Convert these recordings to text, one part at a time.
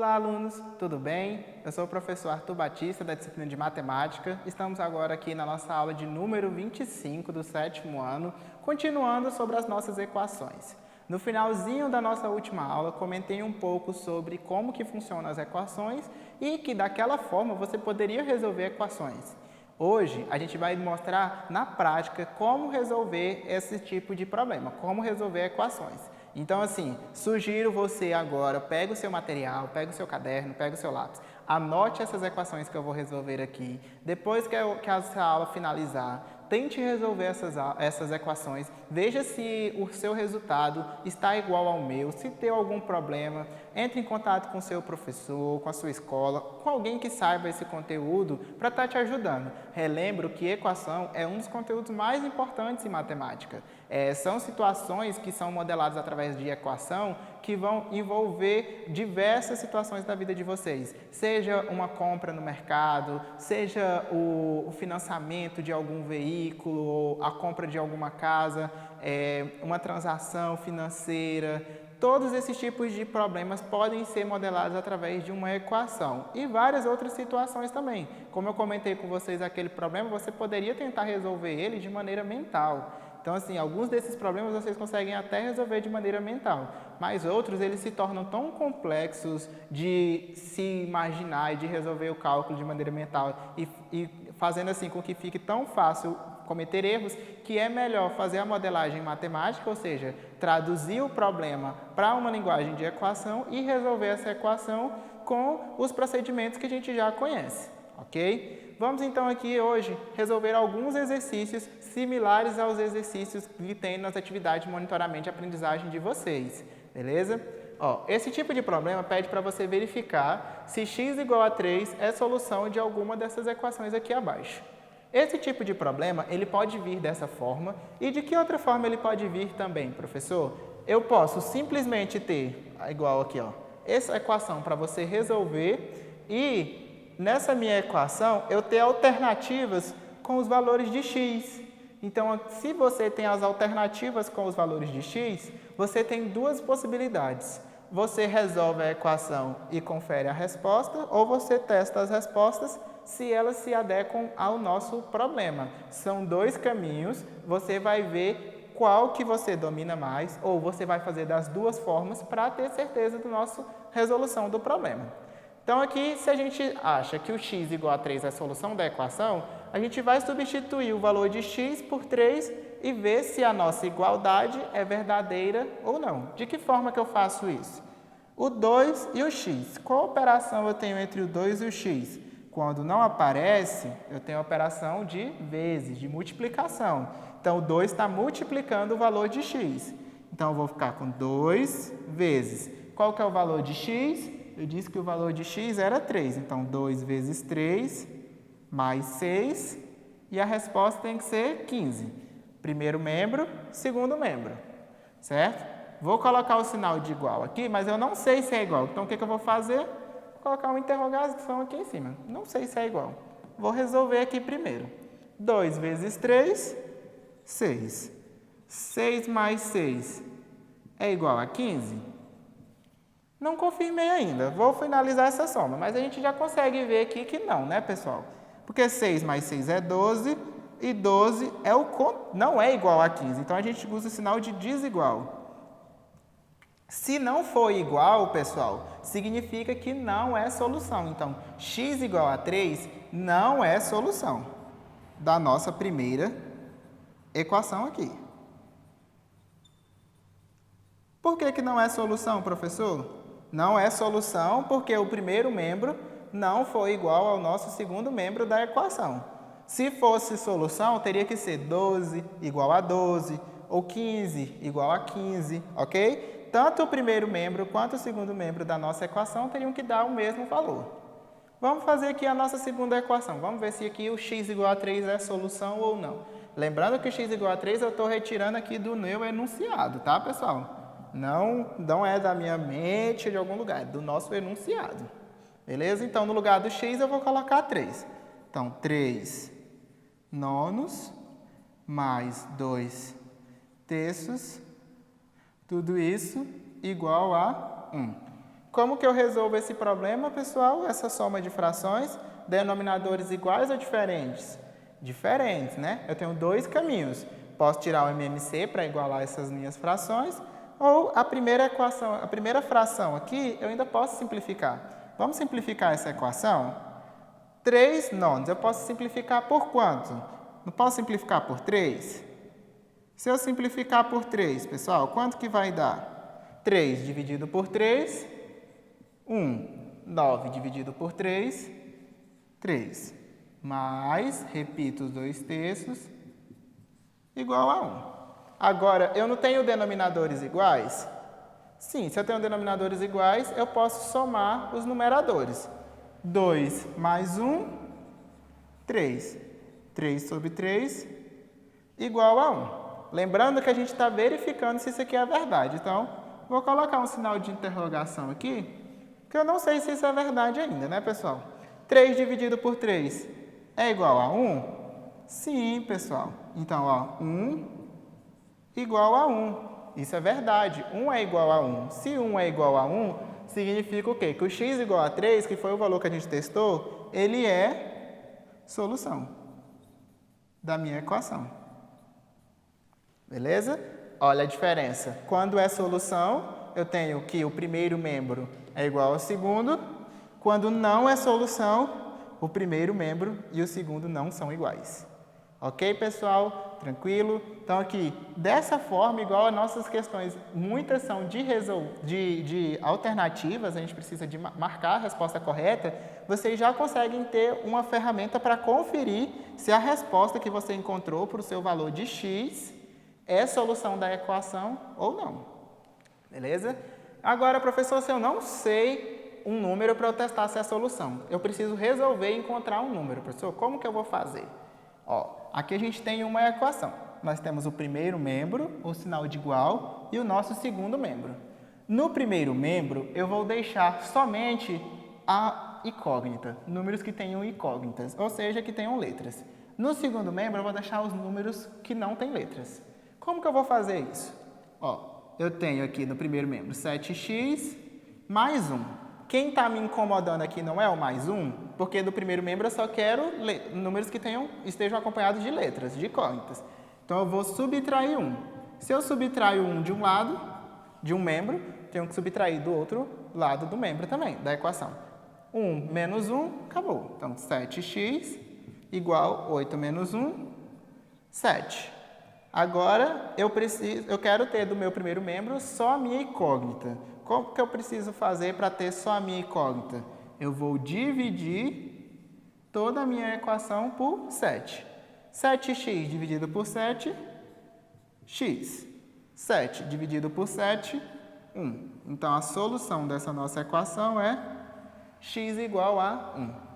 Olá, alunos, tudo bem? Eu sou o professor Arthur Batista, da disciplina de Matemática. Estamos agora aqui na nossa aula de número 25 do 7º ano, continuando sobre as nossas equações. No finalzinho da nossa última aula, comentei um pouco sobre como que funcionam as equações e que daquela forma você poderia resolver equações. Hoje, a gente vai mostrar na prática como resolver esse tipo de problema, como resolver equações. Então, assim, sugiro você agora, pega o seu material, pega o seu caderno, pega o seu lápis, anote essas equações que eu vou resolver aqui. Depois que essa aula finalizar, tente resolver essas equações, veja se o seu resultado está igual ao meu, se tem algum problema, entre em contato com o seu professor, com a sua escola, com alguém que saiba esse conteúdo para estar te ajudando. Relembro que equação é um dos conteúdos mais importantes em matemática. São situações que são modeladas através de equação que vão envolver diversas situações da vida de vocês. Seja uma compra no mercado, seja o financiamento de algum veículo, ou a compra de alguma casa, uma transação financeira. Todos esses tipos de problemas podem ser modelados através de uma equação e várias outras situações também. Como eu comentei com vocês aquele problema, você poderia tentar resolver ele de maneira mental. Então, assim, alguns desses problemas vocês conseguem até resolver de maneira mental, mas outros eles se tornam tão complexos de se imaginar e de resolver o cálculo de maneira mental e fazendo assim com que fique tão fácil cometer erros, que é melhor fazer a modelagem matemática, ou seja, traduzir o problema para uma linguagem de equação e resolver essa equação com os procedimentos que a gente já conhece, ok? Vamos então aqui hoje resolver alguns exercícios similares aos exercícios que tem nas atividades de monitoramento de aprendizagem de vocês, beleza? Esse tipo de problema pede para você verificar se x igual a 3 é solução de alguma dessas equações aqui abaixo. Esse tipo de problema, ele pode vir dessa forma, e de que outra forma ele pode vir também, professor? Eu posso simplesmente ter, igual aqui, essa equação para você resolver, e nessa minha equação eu ter alternativas com os valores de x. Então, se você tem as alternativas com os valores de x, você tem duas possibilidades. Você resolve a equação e confere a resposta, ou você testa as respostas se elas se adequam ao nosso problema. São dois caminhos, você vai ver qual que você domina mais, ou você vai fazer das duas formas para ter certeza da nossa resolução do problema. Então aqui, se a gente acha que o x igual a 3 é a solução da equação, a gente vai substituir o valor de x por 3 e ver se a nossa igualdade é verdadeira ou não. De que forma que eu faço isso? O 2 e o x. Qual operação eu tenho entre o 2 e o x? Quando não aparece, eu tenho a operação de vezes, de multiplicação. Então, o 2 está multiplicando o valor de x. Então, eu vou ficar com 2 vezes. Qual que é o valor de x? Eu disse que o valor de x era 3. Então, 2 vezes 3 mais 6. E a resposta tem que ser 15. Primeiro membro, segundo membro. Certo? Vou colocar o sinal de igual aqui, mas eu não sei se é igual. Então, o que eu vou fazer? Vou colocar uma interrogação aqui em cima. Não sei se é igual. Vou resolver aqui primeiro. 2 vezes 3, 6. 6 mais 6 é igual a 15? Não confirmei ainda. Vou finalizar essa soma, mas a gente já consegue ver aqui que não, né, pessoal? Porque 6 mais 6 é 12 e 12 não é igual a 15. Então, a gente usa o sinal de desigual. Se não for igual, pessoal, significa que não é solução. Então, x igual a 3 não é solução da nossa primeira equação aqui. Por que não é solução, professor? Não é solução porque o primeiro membro não foi igual ao nosso segundo membro da equação. Se fosse solução, teria que ser 12 igual a 12 ou 15 igual a 15, ok? Tanto o primeiro membro quanto o segundo membro da nossa equação teriam que dar o mesmo valor. Vamos fazer aqui a nossa segunda equação. Vamos ver se aqui o x igual a 3 é a solução ou não. Lembrando que o x igual a 3 eu estou retirando aqui do meu enunciado, tá, pessoal? Não é da minha mente de algum lugar, é do nosso enunciado. Beleza? Então, no lugar do x eu vou colocar 3. Então, 3 nonos mais 2 terços. Tudo isso igual a 1. Como que eu resolvo esse problema, pessoal? Essa soma de frações, denominadores iguais ou diferentes? Diferentes, né? Eu tenho dois caminhos. Posso tirar o MMC para igualar essas minhas frações, ou a primeira fração aqui, eu ainda posso simplificar. Vamos simplificar essa equação? 3 nonos, eu posso simplificar por quanto? Não posso simplificar por 3? Se eu simplificar por 3, pessoal, quanto que vai dar? 3 dividido por 3, 1. 9 dividido por 3, 3. Mais, repito os 2/3, igual a 1. Agora, eu não tenho denominadores iguais? Sim, se eu tenho denominadores iguais, eu posso somar os numeradores. 2 mais 1, 3. 3 sobre 3, igual a 1. Lembrando que a gente está verificando se isso aqui é verdade. Então, vou colocar um sinal de interrogação aqui, que eu não sei se isso é verdade ainda, né, pessoal? 3 dividido por 3 é igual a 1? Sim, pessoal. Então, ó, 1 igual a 1. Isso é verdade. 1 é igual a 1. Se 1 é igual a 1, significa o quê? Que o x igual a 3, que foi o valor que a gente testou, ele é solução da minha equação. Beleza? Olha a diferença. Quando é solução, eu tenho que o primeiro membro é igual ao segundo. Quando não é solução, o primeiro membro e o segundo não são iguais. Ok, pessoal? Tranquilo? Então, aqui, dessa forma, igual as nossas questões, muitas são de alternativas, a gente precisa de marcar a resposta correta, vocês já conseguem ter uma ferramenta para conferir se a resposta que você encontrou para o seu valor de x é solução da equação ou não. Beleza? Agora, professor, se eu não sei um número para eu testar se é solução, eu preciso resolver e encontrar um número. Professor, como que eu vou fazer? Ó, aqui a gente tem uma equação. Nós temos o primeiro membro, o sinal de igual, e o nosso segundo membro. No primeiro membro, eu vou deixar somente a incógnita, números que tenham incógnitas, ou seja, que tenham letras. No segundo membro, eu vou deixar os números que não têm letras. Como que eu vou fazer isso? Ó, eu tenho aqui no primeiro membro 7x mais 1. Quem está me incomodando aqui não é o mais 1, porque do primeiro membro eu só quero números que estejam acompanhados de letras, de incógnitas. Então, eu vou subtrair 1. Se eu subtraio 1 de um lado, de um membro, tenho que subtrair do outro lado do membro também, da equação. 1 menos 1, acabou. Então, 7x igual 8 menos 1, 7. Agora, eu quero ter do meu primeiro membro só a minha incógnita. Como que eu preciso fazer para ter só a minha incógnita? Eu vou dividir toda a minha equação por 7. 7x dividido por 7, x. 7 dividido por 7, 1. Então, a solução dessa nossa equação é x igual a 1.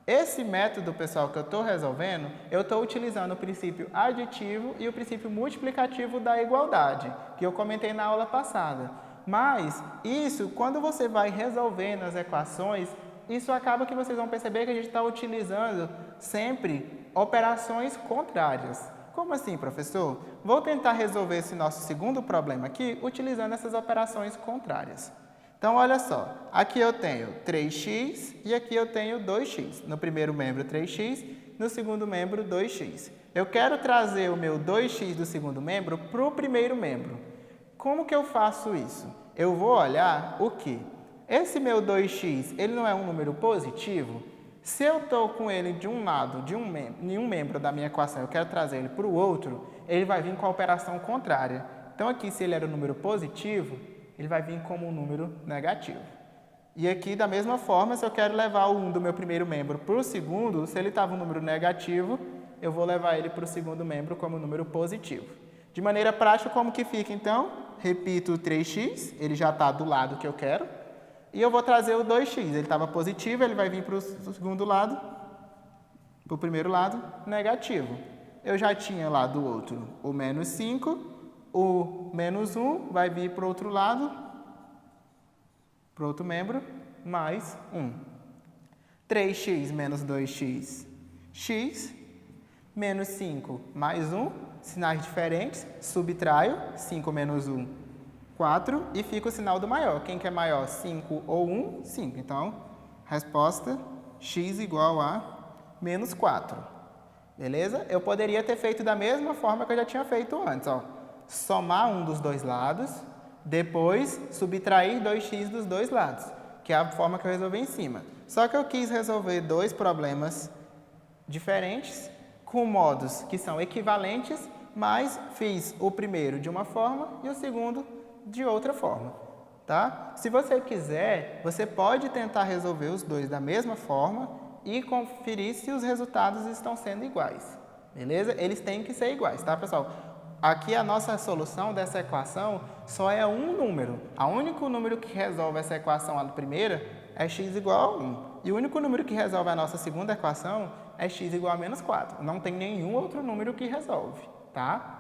Esse método, pessoal, que eu estou resolvendo, eu estou utilizando o princípio aditivo e o princípio multiplicativo da igualdade, que eu comentei na aula passada. Mas isso, quando você vai resolvendo as equações, isso acaba que vocês vão perceber que a gente está utilizando sempre operações contrárias. Como assim, professor? Vou tentar resolver esse nosso segundo problema aqui utilizando essas operações contrárias. Então, olha só, aqui eu tenho 3x e aqui eu tenho 2x. No primeiro membro, 3x, no segundo membro, 2x. Eu quero trazer o meu 2x do segundo membro para o primeiro membro. Como que eu faço isso? Eu vou olhar o quê? Esse meu 2x, ele não é um número positivo? Se eu estou com ele de um lado, de um membro da minha equação, eu quero trazer ele para o outro, ele vai vir com a operação contrária. Então, aqui, se ele era um número positivo, ele vai vir como um número negativo. E aqui, da mesma forma, se eu quero levar o 1 do meu primeiro membro para o segundo, se ele estava um número negativo, eu vou levar ele para o segundo membro como um número positivo. De maneira prática, como que fica, então? Repito o 3x, ele já está do lado que eu quero. E eu vou trazer o 2x, ele estava positivo, ele vai vir para o segundo lado, para o primeiro lado, negativo. Eu já tinha lá do outro o menos 5, o menos 1 vai vir para o outro lado, para o outro membro, mais 1. 3x menos 2x, x, menos 5 mais 1, sinais diferentes, subtraio, 5 menos 1, 4 e fica o sinal do maior. Quem que é maior? 5 ou 1? 5. Então, resposta x igual a menos 4. Beleza? Eu poderia ter feito da mesma forma que eu já tinha feito antes. Ó. Somar um dos dois lados, depois subtrair 2x dos dois lados, que é a forma que eu resolvi em cima. Só que eu quis resolver dois problemas diferentes, com modos que são equivalentes, mas fiz o primeiro de uma forma e o segundo de outra forma. Tá? Se você quiser, você pode tentar resolver os dois da mesma forma e conferir se os resultados estão sendo iguais. Beleza? Eles têm que ser iguais, tá, pessoal? Aqui a nossa solução dessa equação só é um número. O único número que resolve essa equação, a primeira, é x igual a 1. E o único número que resolve a nossa segunda equação é x igual a menos 4. Não tem nenhum outro número que resolve, tá?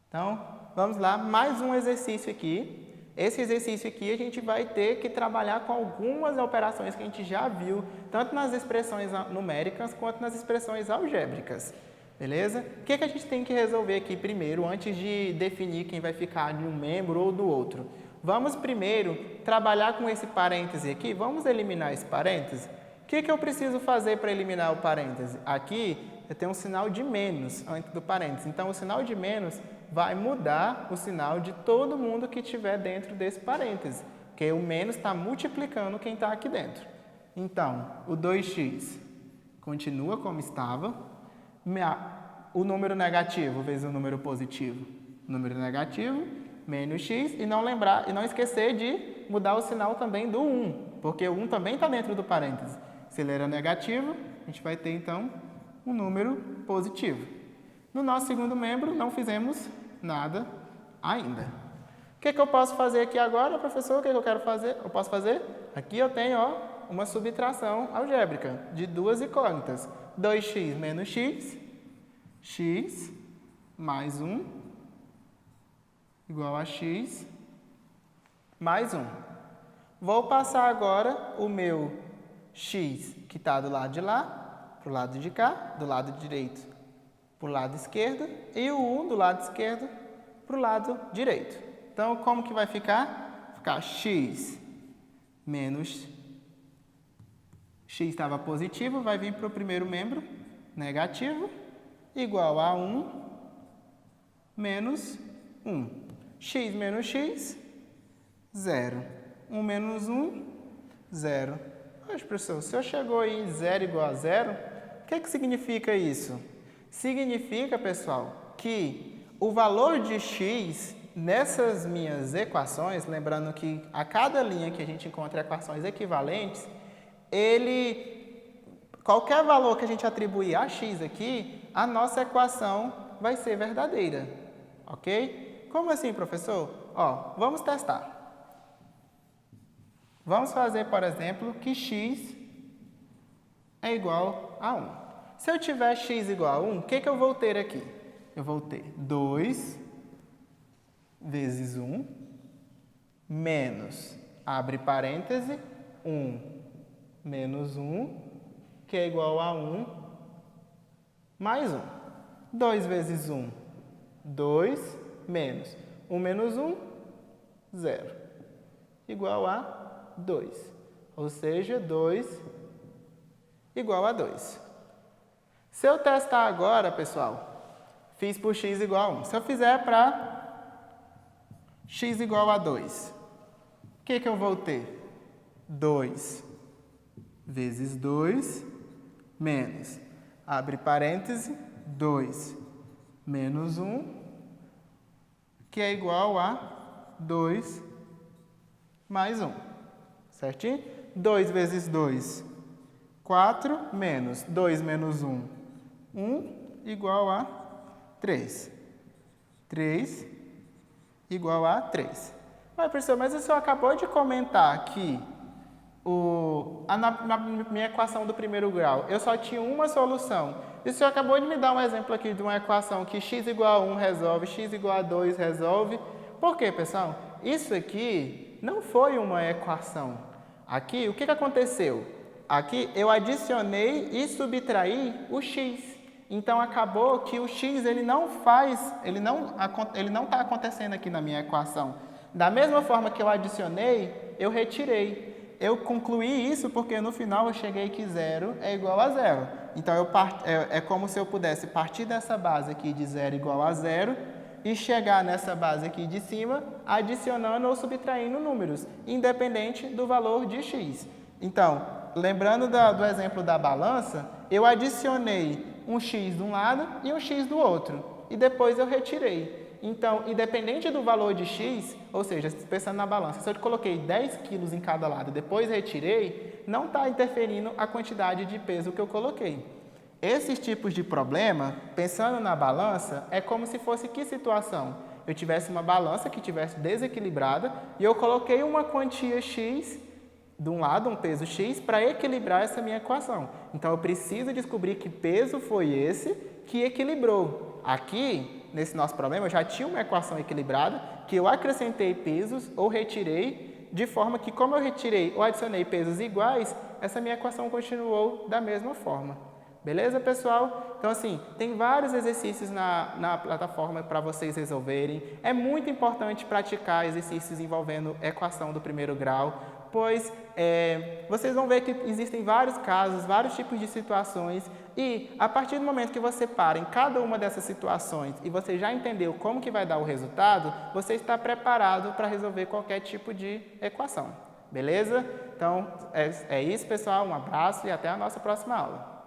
Então, vamos lá, mais um exercício aqui. Esse exercício aqui a gente vai ter que trabalhar com algumas operações que a gente já viu, tanto nas expressões numéricas quanto nas expressões algébricas. Beleza? O que a gente tem que resolver aqui primeiro, antes de definir quem vai ficar de um membro ou do outro? Vamos primeiro trabalhar com esse parêntese aqui. Vamos eliminar esse parêntese? O que eu preciso fazer para eliminar o parêntese? Aqui eu tenho um sinal de menos antes do parêntese. Então, o sinal de menos vai mudar o sinal de todo mundo que estiver dentro desse parêntese. Porque o menos está multiplicando quem está aqui dentro. Então, o 2x continua como estava. O número negativo vezes o número positivo. Número negativo menos x. E não esquecer de mudar o sinal também do 1. Porque o 1 também está dentro do parêntese. Se ele era negativo, a gente vai ter, então, um número positivo. No nosso segundo membro, não fizemos nada ainda. O que eu posso fazer aqui agora, professor? O que eu quero fazer? Eu posso fazer? Aqui eu tenho, ó, uma subtração algébrica de duas incógnitas. 2x menos x, x mais 1, igual a x mais 1. Vou passar agora o meu x, que está do lado de lá, para o lado de cá, do lado direito para o lado esquerdo, e o 1 do lado esquerdo para o lado direito. Então, como que vai ficar? Ficar x menos x estava positivo, vai vir para o primeiro membro, negativo, igual a 1 menos 1. X menos x, 0. 1 menos 1, 0. Poxa, professor, o senhor chegou aí 0 igual a 0? O que significa isso? Significa, pessoal, que o valor de x nessas minhas equações, lembrando que a cada linha que a gente encontra equações equivalentes, qualquer valor que a gente atribuir a x aqui, a nossa equação vai ser verdadeira, ok? Como assim, professor? Ó, vamos testar. Vamos fazer, por exemplo, que x é igual a 1. Se eu tiver x igual a 1, o que eu vou ter aqui? Eu vou ter 2 vezes 1 menos, abre parêntese, 1 menos 1, que é igual a 1 mais 1. 2 vezes 1, 2 menos 1 menos 1, 0. Igual a 2. Ou seja, 2 igual a 2. Se eu testar agora, pessoal, fiz por x igual a 1. Se eu fizer para x igual a 2, o que eu vou ter? 2 vezes 2 menos, abre parêntese, 2 menos 1, que é igual a 2 mais 1. Certinho? 2 vezes 2, 4, menos 2 menos 1, 1 igual a 3. 3 igual a 3. Mas, professor, mas o senhor acabou de comentar que na minha equação do primeiro grau eu só tinha uma solução. E o senhor acabou de me dar um exemplo aqui de uma equação que x igual a 1 resolve, x igual a 2 resolve. Por quê, pessoal? Isso aqui não foi uma equação. Aqui, o que aconteceu? Aqui eu adicionei e subtraí o x. Então, acabou que o x ele não está acontecendo aqui na minha equação. Da mesma forma que eu adicionei, eu retirei. Eu concluí isso porque no final eu cheguei que 0 é igual a 0. Então, é como se eu pudesse partir dessa base aqui de 0 igual a 0 e chegar nessa base aqui de cima adicionando ou subtraindo números, independente do valor de x. Então, lembrando do exemplo da balança, eu adicionei um x de um lado e um x do outro, e depois eu retirei. Então, independente do valor de x, ou seja, pensando na balança, se eu coloquei 10 quilos em cada lado e depois retirei, não está interferindo a quantidade de peso que eu coloquei. Esses tipos de problema, pensando na balança, é como se fosse que situação? Eu tivesse uma balança que tivesse desequilibrada e eu coloquei uma quantia x de um lado, um peso x, para equilibrar essa minha equação. Então, eu preciso descobrir que peso foi esse que equilibrou. Aqui, nesse nosso problema, eu já tinha uma equação equilibrada, que eu acrescentei pesos ou retirei, de forma que, como eu retirei ou adicionei pesos iguais, essa minha equação continuou da mesma forma. Beleza, pessoal? Então, assim, tem vários exercícios na plataforma para vocês resolverem. É muito importante praticar exercícios envolvendo equação do primeiro grau, pois vocês vão ver que existem vários casos, vários tipos de situações e, a partir do momento que você para em cada uma dessas situações e você já entendeu como que vai dar o resultado, você está preparado para resolver qualquer tipo de equação. Beleza? Então, é isso, pessoal. Um abraço e até a nossa próxima aula.